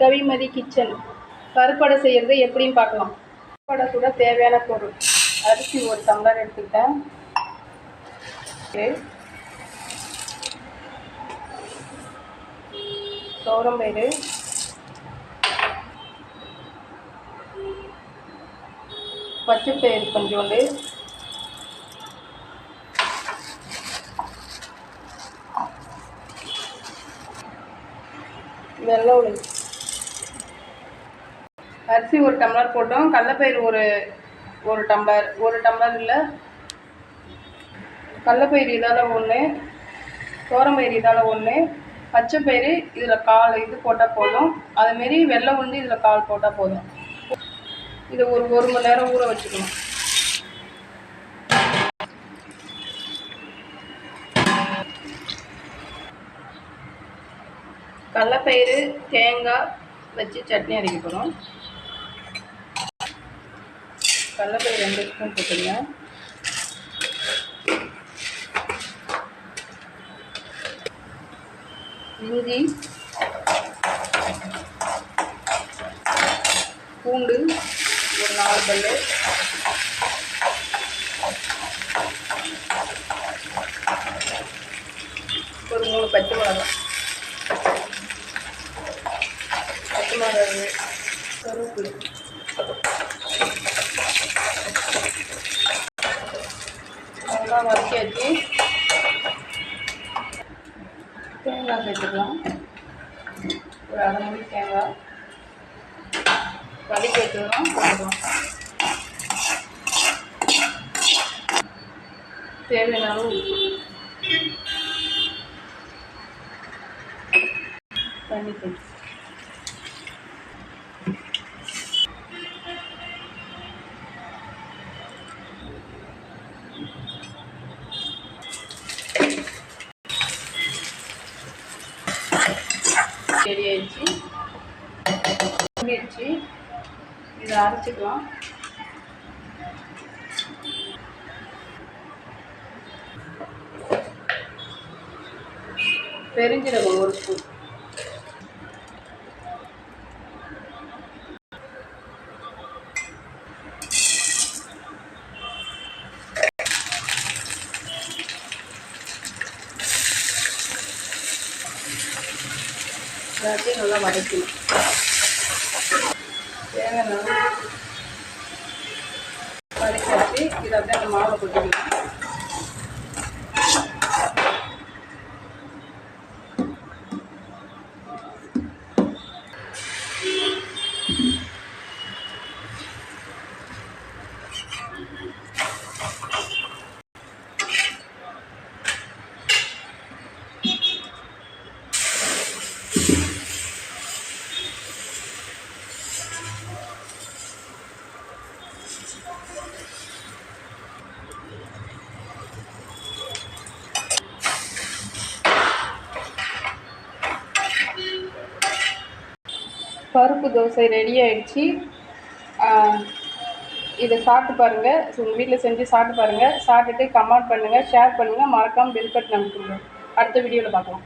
Kavimathi kitchen பருப்படை செய்கிறது எப்படின்னு பார்க்கலாம். பருப்படை கூட தேவையான பொருள்: அரிசி 1 டம்ளர் எடுத்துக்கிட்டேன், துவரம்பயிறு, பச்சைப்பயிறு கொஞ்சோண்டு, வெள்ளை உளுந்து. அரிசி 1 டம்ளர் போட்டோம், கடலைப்பயிறு ஒரு டம்ளர், 1 டம்ளர் இல்லை, கடலைப்பயிறு இதால் 1, துவரம்பயிறு இதால் 1, பச்சைப்பயிறு இதில் 1/4 இது போட்டால் போதும். அதுமாரி வெள்ளை உளுந்து இதில் 1/4 போட்டால் போதும். இதை ஒரு மணி நேரம் ஊற வச்சுக்கணும். கடலைப்பயிறு தேங்காய் வச்சு சட்னி அரைக்க போகிறோம். கடலைப்பயிறு 2 ஸ்பூன் போட்டுங்க. இஞ்சி, பூண்டு ஒரு 4 பல்லு, ஒரு 3 பச்சை மிளகாய், கருவேப்பிலை, அதெல்லாம் வதக்கியாச்சு. தேங்காய் சேர்த்துக்கலாம். ஒரு 1/2 மூடி தேங்காய் வதக்கி வச்சுக்கலாம். போட்டுக்கலாம். தேவையான அளவு தண்ணி சேர்த்து ரெடி ஆயிடுச்சு. இதை அரைச்சிக்கலாம். பெருஞ்சீரகம் 1 ஸ்பூன், எல்லாத்தையும் நல்லா வதக்கணும். தேங்காய் வதக்கி வச்சு இதை அப்படியே அந்த மாவை கொட்டிக்கலாம். பருப்பு தோசை ரெடி ஆயிடுச்சு. இதை சாப்பிட்டு பாருங்கள். உங்கள் வீட்டில் செஞ்சு சாப்பிட்டு பாருங்கள். சாப்பிட்டுட்டு கமெண்ட் பண்ணுங்கள், ஷேர் பண்ணுங்கள், மறக்காமல் பெல் பட்டன் அமுக்குங்க. அடுத்த வீடியோவில் பார்க்கலாம்.